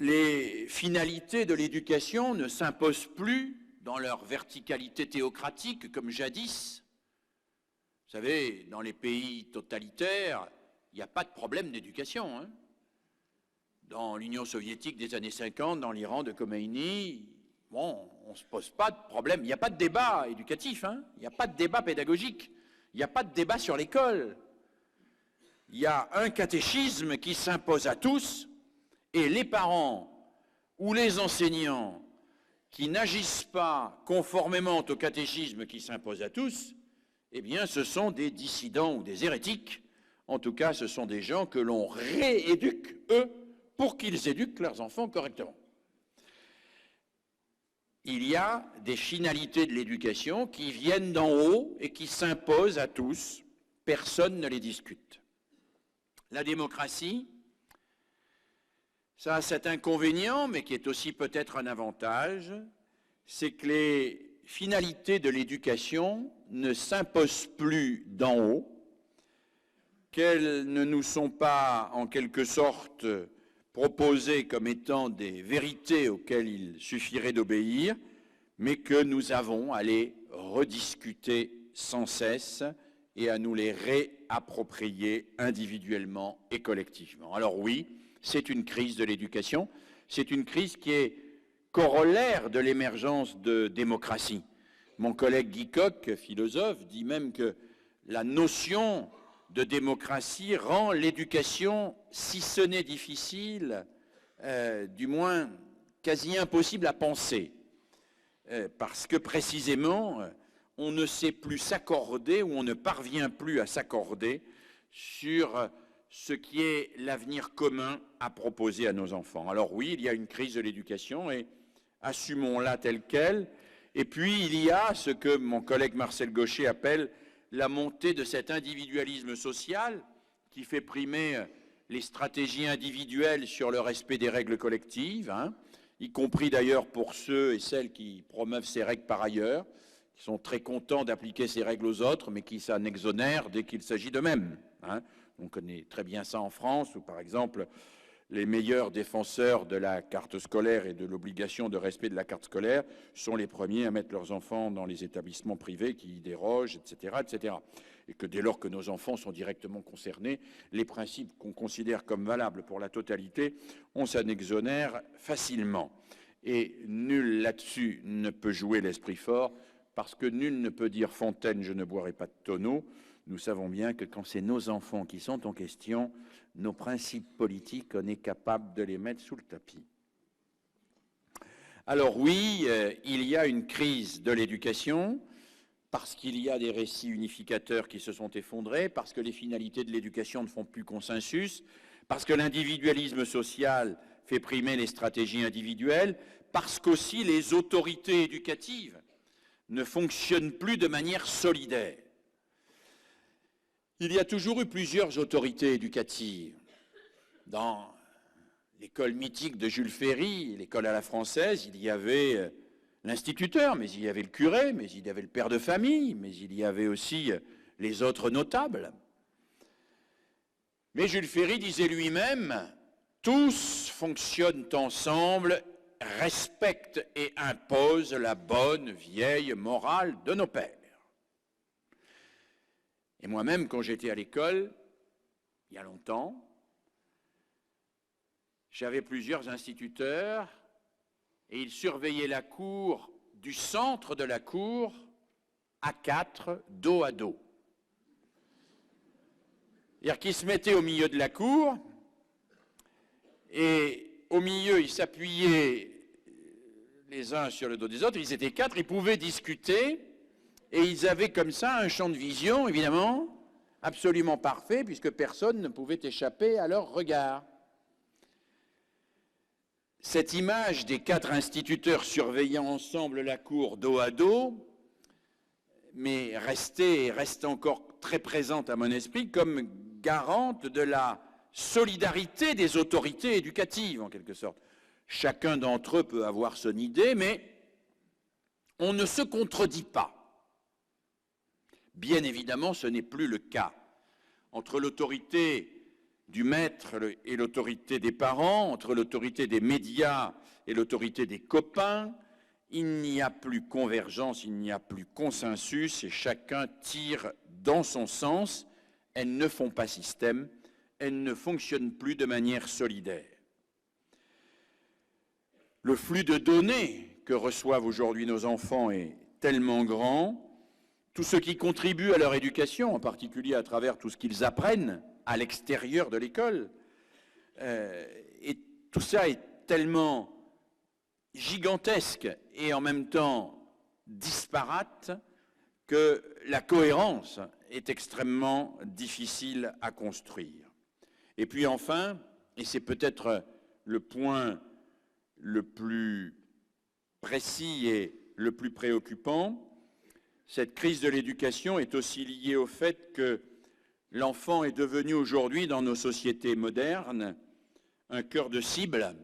les finalités de l'éducation ne s'imposent plus dans leur verticalité théocratique comme jadis. Vous savez, dans les pays totalitaires, il n'y a pas de problème d'éducation, hein. Dans l'Union soviétique des années 50, dans l'Iran de Khomeini, bon, on ne se pose pas de problème. Il n'y a pas de débat éducatif, hein. Il n'y a pas de débat pédagogique. Il n'y a pas de débat sur l'école. Il y a un catéchisme qui s'impose à tous et les parents ou les enseignants qui n'agissent pas conformément au catéchisme qui s'impose à tous, eh bien, ce sont des dissidents ou des hérétiques. En tout cas, ce sont des gens que l'on rééduque, eux, pour qu'ils éduquent leurs enfants correctement. Il y a des finalités de l'éducation qui viennent d'en haut et qui s'imposent à tous. Personne ne les discute. La démocratie, ça a cet inconvénient, mais qui est aussi peut-être un avantage, c'est que les finalités de l'éducation ne s'imposent plus d'en haut, qu'elles ne nous sont pas en quelque sorte proposées comme étant des vérités auxquelles il suffirait d'obéir, mais que nous avons à les rediscuter sans cesse et à nous les réapproprier individuellement et collectivement. Alors oui, c'est une crise de l'éducation, c'est une crise qui est corollaire de l'émergence de démocratie. Mon collègue Guy Coq, philosophe, dit même que la notion de démocratie rend l'éducation, si ce n'est difficile, du moins quasi impossible à penser, parce que précisément, on ne sait plus s'accorder ou on ne parvient plus à s'accorder sur ce qui est l'avenir commun à proposer à nos enfants. Alors oui, il y a une crise de l'éducation et assumons-la telle qu'elle. Et puis il y a ce que mon collègue Marcel Gauchet appelle la montée de cet individualisme social qui fait primer les stratégies individuelles sur le respect des règles collectives, hein, y compris d'ailleurs pour ceux et celles qui promeuvent ces règles par ailleurs, qui sont très contents d'appliquer ces règles aux autres, mais qui s'en exonèrent dès qu'il s'agit d'eux-mêmes, hein. On connaît très bien ça en France, où par exemple les meilleurs défenseurs de la carte scolaire et de l'obligation de respect de la carte scolaire sont les premiers à mettre leurs enfants dans les établissements privés qui y dérogent, etc., etc. Et que dès lors que nos enfants sont directement concernés, les principes qu'on considère comme valables pour la totalité, on s'en exonère facilement. Et nul là-dessus ne peut jouer l'esprit fort, parce que nul ne peut dire Fontaine, je ne boirai pas de tonneau. Nous savons bien que quand c'est nos enfants qui sont en question, nos principes politiques, on est capable de les mettre sous le tapis. Alors oui, il y a une crise de l'éducation, parce qu'il y a des récits unificateurs qui se sont effondrés, parce que les finalités de l'éducation ne font plus consensus, parce que l'individualisme social fait primer les stratégies individuelles, parce qu'aussi les autorités éducatives ne fonctionnent plus de manière solidaire. Il y a toujours eu plusieurs autorités éducatives. Dans l'école mythique de Jules Ferry, l'école à la française, il y avait l'instituteur, mais il y avait le curé, mais il y avait le père de famille, mais il y avait aussi les autres notables. Mais Jules Ferry disait lui-même, tous fonctionnent ensemble, respectent et imposent la bonne vieille morale de nos pères. Et moi-même, quand j'étais à l'école, il y a longtemps, j'avais plusieurs instituteurs et ils surveillaient la cour du centre de la cour à quatre, dos à dos. C'est-à-dire qu'ils se mettaient au milieu de la cour et au milieu, ils s'appuyaient les uns sur le dos des autres, ils étaient quatre, ils pouvaient discuter. Et ils avaient comme ça un champ de vision, évidemment, absolument parfait, puisque personne ne pouvait échapper à leur regard. Cette image des quatre instituteurs surveillant ensemble la cour dos à dos, mais reste encore très présente à mon esprit comme garante de la solidarité des autorités éducatives, en quelque sorte. Chacun d'entre eux peut avoir son idée, mais on ne se contredit pas. Bien évidemment, ce n'est plus le cas. Entre l'autorité du maître et l'autorité des parents, entre l'autorité des médias et l'autorité des copains. Il n'y a plus convergence, il n'y a plus consensus et chacun tire dans son sens. Elles ne font pas système, elles ne fonctionnent plus de manière solidaire. Le flux de données que reçoivent aujourd'hui nos enfants est tellement grand. Tout ce qui contribue à leur éducation, en particulier à travers tout ce qu'ils apprennent à l'extérieur de l'école, et tout ça est tellement gigantesque et en même temps disparate que la cohérence est extrêmement difficile à construire. Et puis enfin, et c'est peut-être le point le plus précis et le plus préoccupant, cette crise de l'éducation est aussi liée au fait que l'enfant est devenu aujourd'hui, dans nos sociétés modernes, un cœur de cible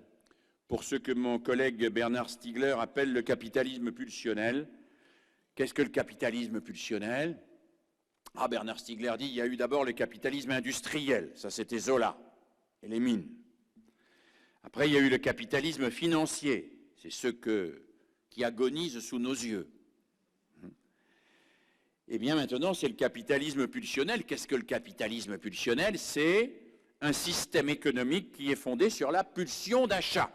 pour ce que mon collègue Bernard Stiegler appelle le capitalisme pulsionnel. Qu'est-ce que le capitalisme pulsionnel? Bernard Stiegler dit qu'il y a eu d'abord le capitalisme industriel, ça c'était Zola et les mines. Après, il y a eu le capitalisme financier, c'est ce qui agonise sous nos yeux. Et bien maintenant, c'est le capitalisme pulsionnel. Qu'est-ce que le capitalisme pulsionnel? C'est un système économique qui est fondé sur la pulsion d'achat.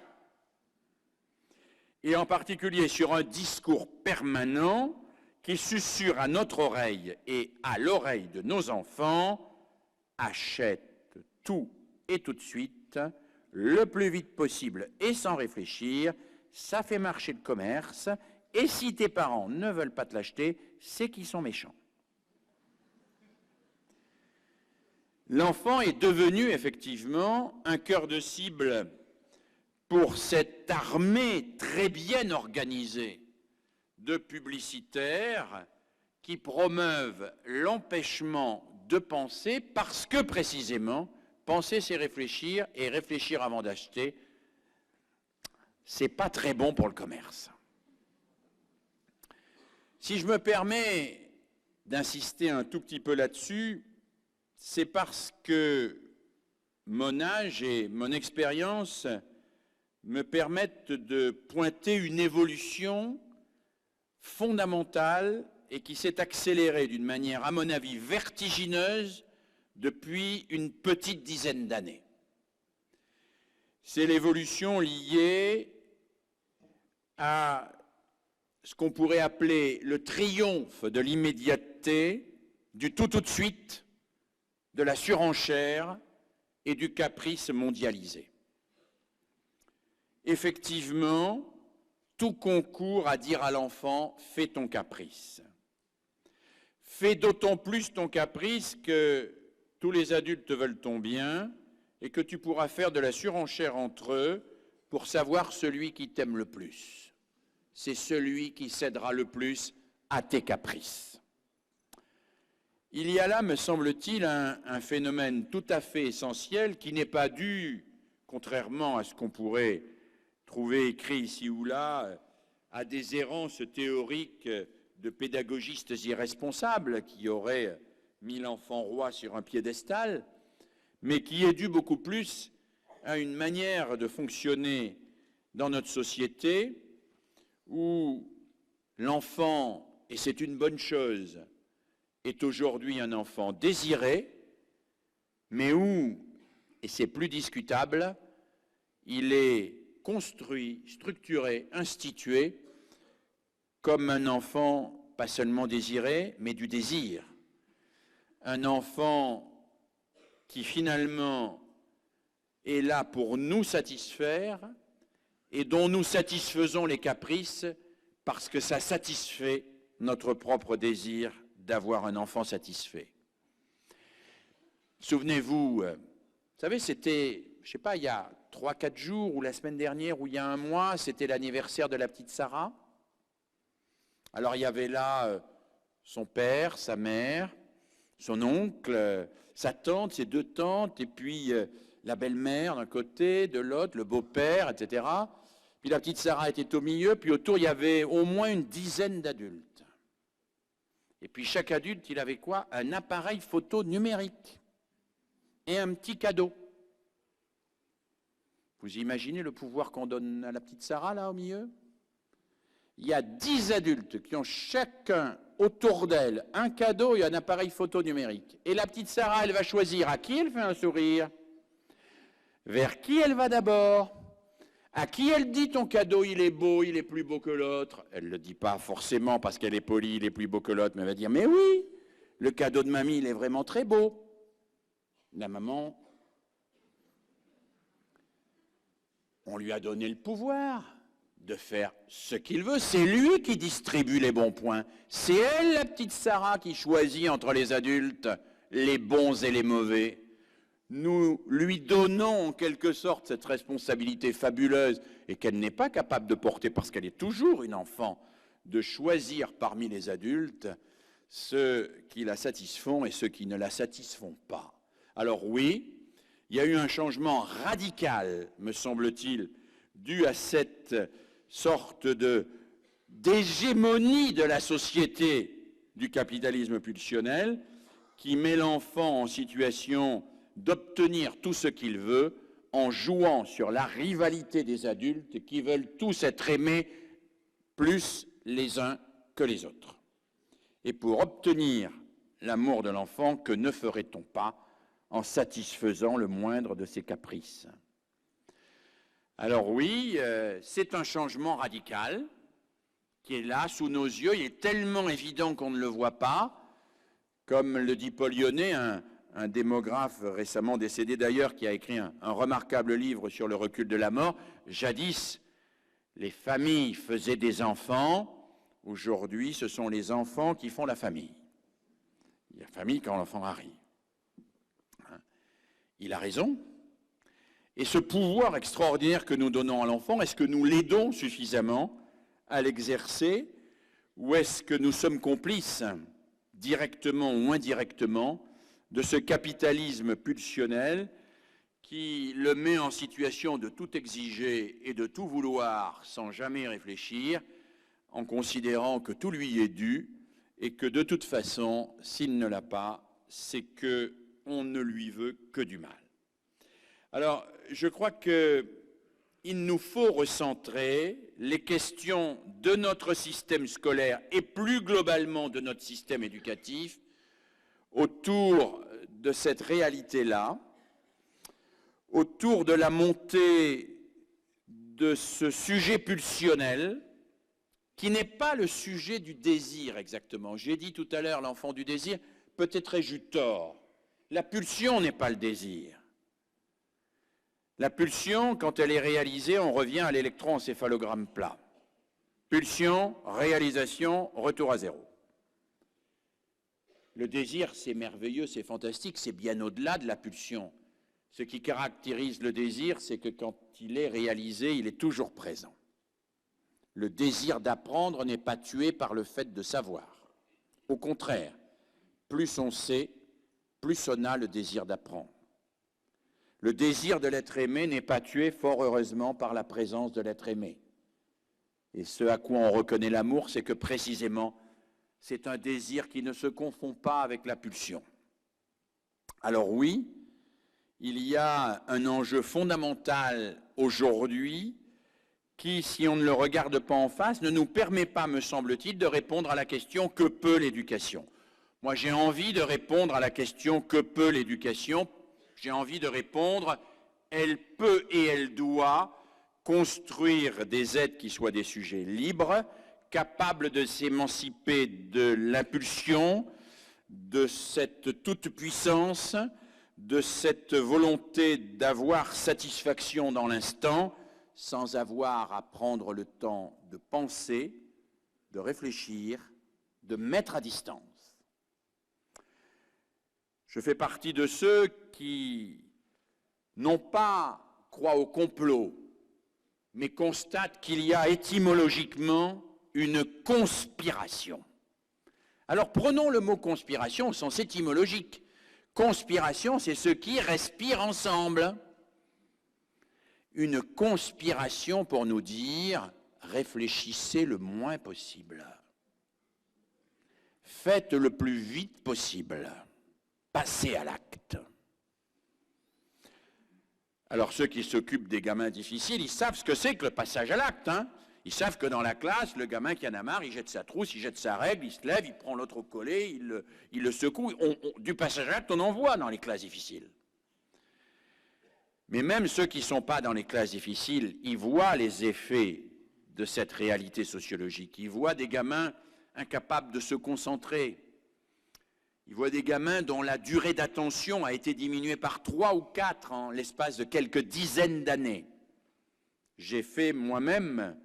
Et en particulier sur un discours permanent qui susurre à notre oreille et à l'oreille de nos enfants: achète tout et tout de suite, le plus vite possible et sans réfléchir, ça fait marcher le commerce, et si tes parents ne veulent pas te l'acheter, c'est qu'ils sont méchants. L'enfant est devenu effectivement un cœur de cible pour cette armée très bien organisée de publicitaires qui promeuvent l'empêchement de penser parce que précisément, penser c'est réfléchir et réfléchir avant d'acheter, c'est pas très bon pour le commerce. Si je me permets d'insister un tout petit peu là-dessus, c'est parce que mon âge et mon expérience me permettent de pointer une évolution fondamentale et qui s'est accélérée d'une manière, à mon avis, vertigineuse depuis une petite dizaine d'années. C'est l'évolution liée à ce qu'on pourrait appeler le triomphe de l'immédiateté, du tout de suite, de la surenchère et du caprice mondialisé. Effectivement, tout concourt à dire à l'enfant: fais ton caprice. Fais d'autant plus ton caprice que tous les adultes veulent ton bien et que tu pourras faire de la surenchère entre eux pour savoir celui qui t'aime le plus. C'est celui qui cédera le plus à tes caprices. Il y a là, me semble-t-il, un phénomène tout à fait essentiel qui n'est pas dû, contrairement à ce qu'on pourrait trouver écrit ici ou là, à des errances théoriques de pédagogistes irresponsables qui auraient mis l'enfant roi sur un piédestal, mais qui est dû beaucoup plus à une manière de fonctionner dans notre société où l'enfant, et c'est une bonne chose, est aujourd'hui un enfant désiré, mais où, et c'est plus discutable, il est construit, structuré, institué comme un enfant pas seulement désiré, mais du désir. Un enfant qui finalement est là pour nous satisfaire et dont nous satisfaisons les caprices parce que ça satisfait notre propre désir d'avoir un enfant satisfait. Souvenez-vous, vous savez, c'était, je ne sais pas, il y a 3-4 jours ou la semaine dernière ou il y a un mois, c'était l'anniversaire de la petite Sarah. Alors il y avait là son père, sa mère, son oncle, sa tante, ses 2 tantes, et puis la belle-mère d'un côté, de l'autre, le beau-père, etc. Puis la petite Sarah était au milieu, puis autour il y avait au moins une dizaine d'adultes. Et puis chaque adulte, il avait quoi? Un appareil photo numérique et un petit cadeau. Vous imaginez le pouvoir qu'on donne à la petite Sarah, là, au milieu? Il y a 10 adultes qui ont chacun autour d'elle un cadeau et un appareil photo numérique. Et la petite Sarah, elle va choisir à qui elle fait un sourire, vers qui elle va d'abord, à qui elle dit ton cadeau, il est beau, il est plus beau que l'autre. Elle ne le dit pas forcément parce qu'elle est polie, il est plus beau que l'autre, mais elle va dire, mais oui, le cadeau de mamie, il est vraiment très beau. La maman, on lui a donné le pouvoir de faire ce qu'il veut. C'est lui qui distribue les bons points. C'est elle, la petite Sarah, qui choisit entre les adultes les bons et les mauvais. Nous lui donnons en quelque sorte cette responsabilité fabuleuse et qu'elle n'est pas capable de porter parce qu'elle est toujours une enfant, de choisir parmi les adultes ceux qui la satisfont et ceux qui ne la satisfont pas. Alors oui, il y a eu un changement radical, me semble-t-il, dû à cette sorte d'hégémonie de la société du capitalisme pulsionnel qui met l'enfant en situation d'obtenir tout ce qu'il veut en jouant sur la rivalité des adultes qui veulent tous être aimés plus les uns que les autres. Et pour obtenir l'amour de l'enfant, que ne ferait-on pas en satisfaisant le moindre de ses caprices? Alors oui, c'est un changement radical qui est là, sous nos yeux. Il est tellement évident qu'on ne le voit pas. Comme le dit Paul Lyonnais, un démographe récemment décédé d'ailleurs, qui a écrit un remarquable livre sur le recul de la mort. Jadis, les familles faisaient des enfants. Aujourd'hui, ce sont les enfants qui font la famille. Il y a famille quand l'enfant arrive. Il a raison. Et ce pouvoir extraordinaire que nous donnons à l'enfant, est-ce que nous l'aidons suffisamment à l'exercer ou est-ce que nous sommes complices, directement ou indirectement, de ce capitalisme pulsionnel qui le met en situation de tout exiger et de tout vouloir sans jamais réfléchir, en considérant que tout lui est dû et que de toute façon, s'il ne l'a pas, c'est qu'on ne lui veut que du mal. Alors, je crois qu'il nous faut recentrer les questions de notre système scolaire et plus globalement de notre système éducatif autour de cette réalité-là, autour de la montée de ce sujet pulsionnel qui n'est pas le sujet du désir exactement. J'ai dit tout à l'heure l'enfant du désir, peut-être ai-je eu tort. La pulsion n'est pas le désir. La pulsion, quand elle est réalisée, on revient à l'électroencéphalogramme plat. Pulsion, réalisation, retour à zéro. Le désir, c'est merveilleux, c'est fantastique, c'est bien au-delà de la pulsion. Ce qui caractérise le désir, c'est que quand il est réalisé, il est toujours présent. Le désir d'apprendre n'est pas tué par le fait de savoir. Au contraire, plus on sait, plus on a le désir d'apprendre. Le désir de l'être aimé n'est pas tué, fort heureusement, par la présence de l'être aimé. Et ce à quoi on reconnaît l'amour, c'est que précisément, c'est un désir qui ne se confond pas avec la pulsion. Alors oui, il y a un enjeu fondamental aujourd'hui qui, si on ne le regarde pas en face, ne nous permet pas, me semble-t-il, de répondre à la question « Que peut l'éducation ?» Moi, j'ai envie de répondre à la question « Que peut l'éducation ?» J'ai envie de répondre « Elle peut et elle doit construire des êtres qui soient des sujets libres, capables de s'émanciper de l'impulsion, de cette toute-puissance, de cette volonté d'avoir satisfaction dans l'instant, sans avoir à prendre le temps de penser, de réfléchir, de mettre à distance. Je fais partie de ceux qui, non pas croient au complot, mais constatent qu'il y a étymologiquement une conspiration. Alors prenons le mot conspiration au sens étymologique. Conspiration, c'est ceux qui respirent ensemble. Une conspiration pour nous dire « réfléchissez le moins possible. Faites le plus vite possible. Passez à l'acte. » Alors ceux qui s'occupent des gamins difficiles, ils savent ce que c'est que le passage à l'acte, hein. Ils savent que dans la classe, le gamin qui en a marre, il jette sa trousse, il jette sa règle, il se lève, il prend l'autre au collet, il le secoue. Du passage à l'acte, on en voit dans les classes difficiles. Mais même ceux qui ne sont pas dans les classes difficiles, ils voient les effets de cette réalité sociologique. Ils voient des gamins incapables de se concentrer. Ils voient des gamins dont la durée d'attention a été diminuée par 3 ou 4 en l'espace de quelques dizaines d'années. J'ai fait moi-même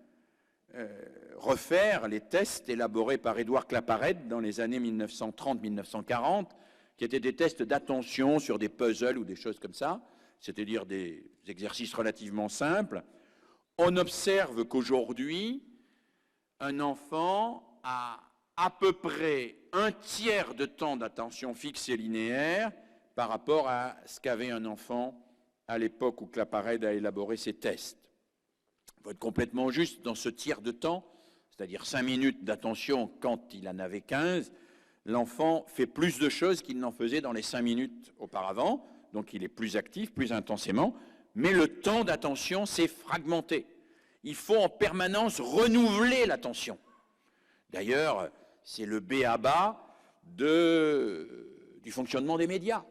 refaire les tests élaborés par Édouard Claparède dans les années 1930-1940, qui étaient des tests d'attention sur des puzzles ou des choses comme ça, c'est-à-dire des exercices relativement simples. On observe qu'aujourd'hui, un enfant a à peu près un tiers de temps d'attention fixe et linéaire par rapport à ce qu'avait un enfant à l'époque où Claparède a élaboré ses tests. Il faut être complètement juste dans ce tiers de temps, c'est-à-dire 5 minutes d'attention quand il en avait 15, l'enfant fait plus de choses qu'il n'en faisait dans les 5 minutes auparavant, donc il est plus actif, plus intensément, mais le temps d'attention s'est fragmenté. Il faut en permanence renouveler l'attention. D'ailleurs, c'est le b.a.-ba du fonctionnement des médias.